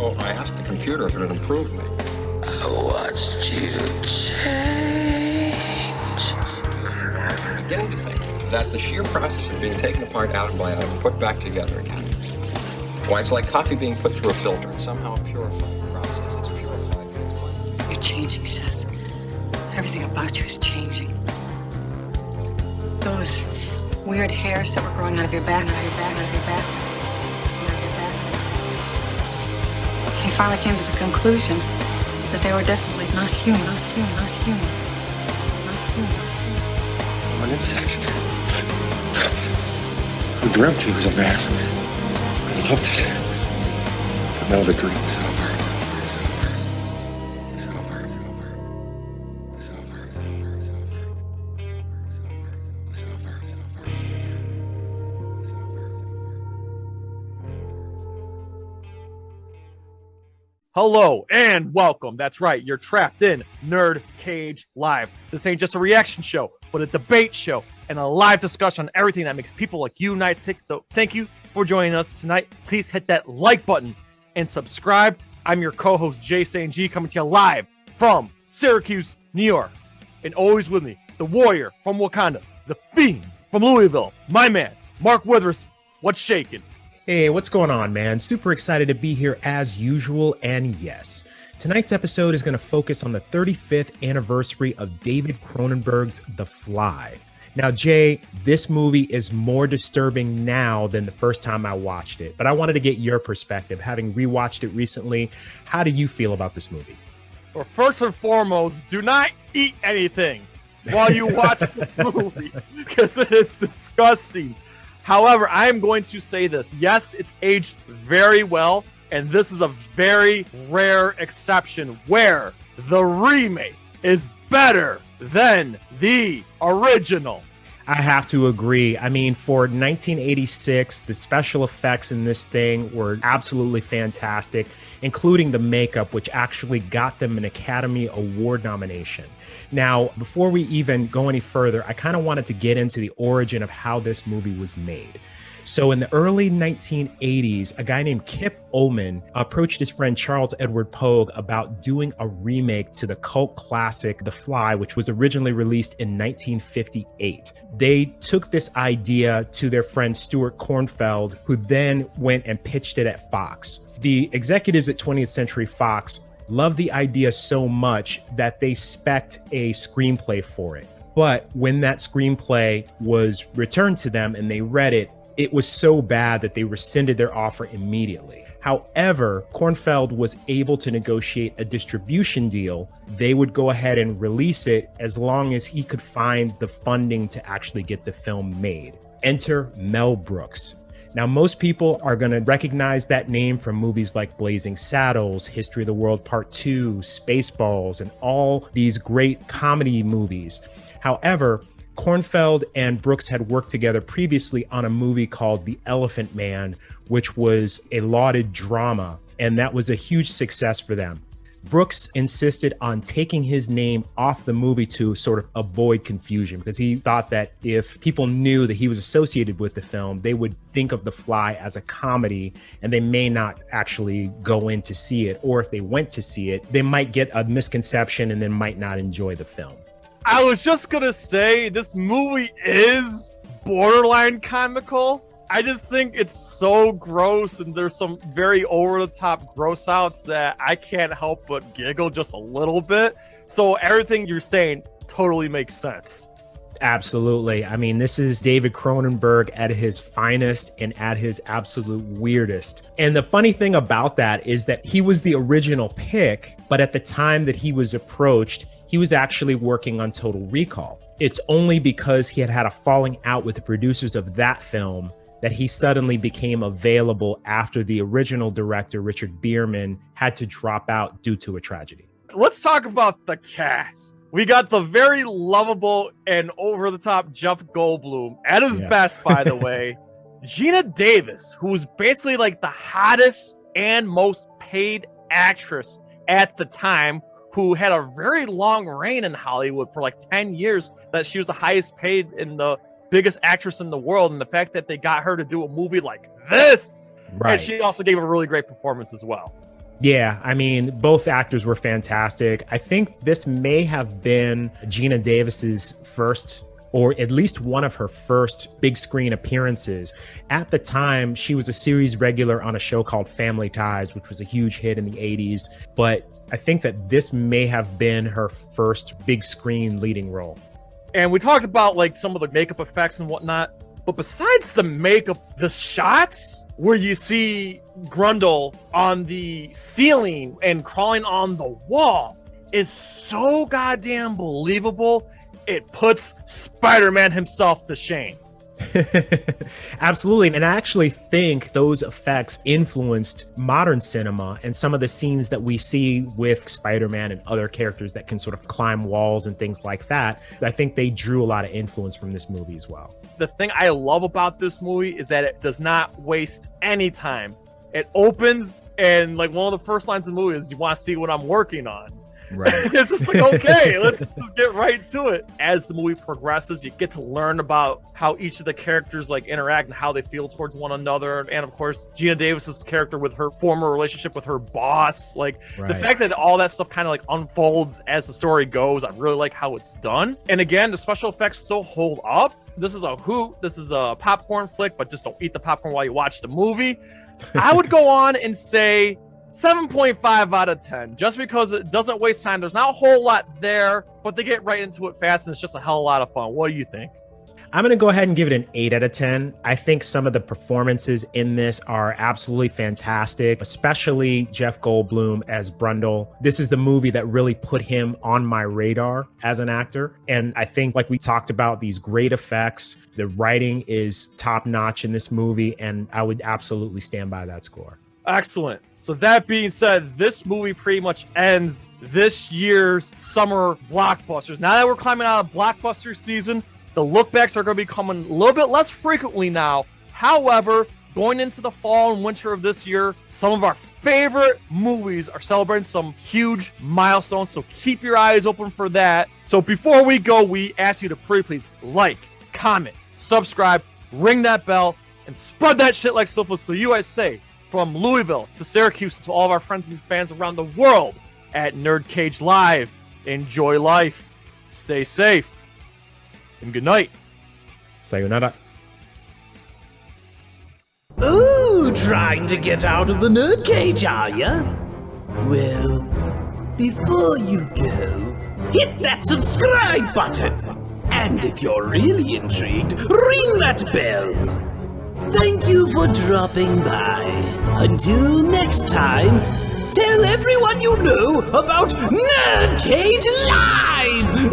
So I asked the computer if it had improved me. I watched you change. I'm beginning to think that the sheer process of being taken apart atom by atom, put back together again, why it's like coffee being put through a filter. It's somehow a purifying process. It's purified. It's You're changing, Seth. Everything about you is changing. Those weird hairs that were growing out of your back, He finally came to the conclusion that they were definitely not human. I'm an insect who dreamt he was a man. I loved it. But now the dream is over. Hello and welcome. That's right. You're trapped in NerdCage Live. This ain't just a reaction show, but a debate show and a live discussion on everything that makes people like you unite. So thank you for joining us tonight. Please hit that like button and subscribe. I'm your co-host, Jay G, coming to you live from Syracuse, New York. And always with me, the warrior from Wakanda, the fiend from Louisville, my man, Mark Withers. What's shaking? Hey, what's going on, man? Super excited to be here as usual. And yes, tonight's episode is going to focus on the 35th anniversary of David Cronenberg's The Fly. Now, Jay, this movie is more disturbing now than the first time I watched it, but I wanted to get your perspective. Having rewatched it recently, how do you feel about this movie? Well, first and foremost, do not eat anything while you watch this movie because it is disgusting. However, I am going to say this. Yes, it's aged very well, and this is a very rare exception where the remake is better than the original. I have to agree. I mean, for 1986, the special effects in this thing were absolutely fantastic, including the makeup, which actually got them an Academy Award nomination. Now, before we even go any further, I kind of wanted to get into the origin of how this movie was made. So in the early 1980s, a guy named Kip Ohman approached his friend Charles Edward Pogue about doing a remake to the cult classic The Fly, which was originally released in 1958. They took this idea to their friend Stuart Cornfeld, who then went and pitched it at Fox. The executives at 20th Century Fox loved the idea so much that they spec'd a screenplay for it. But when that screenplay was returned to them and they read it, it was so bad that they rescinded their offer immediately. However, Cornfeld was able to negotiate a distribution deal. They would go ahead and release it as long as he could find the funding to actually get the film made. Enter Mel Brooks. Now, most people are going to recognize that name from movies like Blazing Saddles, History of the World Part 2, Spaceballs, and all these great comedy movies. However, Cornfeld and Brooks had worked together previously on a movie called The Elephant Man, which was a lauded drama, and that was a huge success for them. Brooks insisted on taking his name off the movie to sort of avoid confusion because he thought that if people knew that he was associated with the film, they would think of The Fly as a comedy and they may not actually go in to see it. Or if they went to see it, they might get a misconception and then might not enjoy the film. I was just going to say this movie is borderline comical. I just think it's so gross and there's some very over-the-top gross outs that I can't help but giggle just a little bit. So everything you're saying totally makes sense. Absolutely. I mean, this is David Cronenberg at his finest and at his absolute weirdest. And the funny thing about that is that he was the original pick, but at the time that he was approached, he was actually working on Total Recall. It's only because he had had a falling out with the producers of that film that he suddenly became available after the original director, Richard Bierman, had to drop out due to a tragedy. Let's talk about the cast. We got the very lovable and over-the-top Jeff Goldblum at his best, by the way. Geena Davis, who was basically like the hottest and most paid actress at the time, who had a very long reign in Hollywood for like 10 years, that she was the highest paid and the biggest actress in the world. And the fact that they got her to do a movie like this, right. And she also gave a really great performance as well. Yeah, I mean, both actors were fantastic. I think this may have been Geena Davis's first, or at least one of her first big screen appearances. At the time, she was a series regular on a show called Family Ties, which was a huge hit in the 80s. But I think that this may have been her first big screen leading role. And we talked about like some of the makeup effects and whatnot. But besides the makeup, the shots where you see Brundle on the ceiling and crawling on the wall is so goddamn believable. It puts Spider-Man himself to shame. Absolutely. And I actually think those effects influenced modern cinema and some of the scenes that we see with Spider-Man and other characters that can sort of climb walls and things like that. I think they drew a lot of influence from this movie as well. The thing I love about this movie is that it does not waste any time. It opens and like one of the first lines of the movie is, "You want to see what I'm working on?" Right. It's just like, okay, let's just get right to it. As the movie progresses, you get to learn about how each of the characters like interact and how they feel towards one another. And of course, Geena Davis's character with her former relationship with her boss. Like the fact that all that stuff kind of like unfolds as the story goes, I really like how it's done. And again, the special effects still hold up. This is a hoot. This is a popcorn flick, but just don't eat the popcorn while you watch the movie. I would go on and say 7.5 out of 10, just because it doesn't waste time. There's not a whole lot there, but they get right into it fast, and it's just a hell of a lot of fun. What do you think? I'm going to go ahead and give it an 8 out of 10. I think some of the performances in this are absolutely fantastic, especially Jeff Goldblum as Brundle. This is the movie that really put him on my radar as an actor. And I think, like we talked about, these great effects, the writing is top notch in this movie, and I would absolutely stand by that score. Excellent. So that being said, this movie pretty much ends this year's summer blockbusters. Now that we're climbing out of blockbuster season, the lookbacks are going to be coming a little bit less frequently now. However, going into the fall and winter of this year, some of our favorite movies are celebrating some huge milestones. So keep your eyes open for that. So before we go, we ask you to please like, comment, subscribe, ring that bell, and spread that shit like Sofa So USA. From Louisville to Syracuse to all of our friends and fans around the world at NerdCage Live. Enjoy life. Stay safe. And good night. Sayonara. Ooh, trying to get out of the NerdCage, are ya? Well, before you go, hit that subscribe button. And if you're really intrigued, ring that bell. Thank you for dropping by. Until next time, tell everyone you know about NerdCage Live!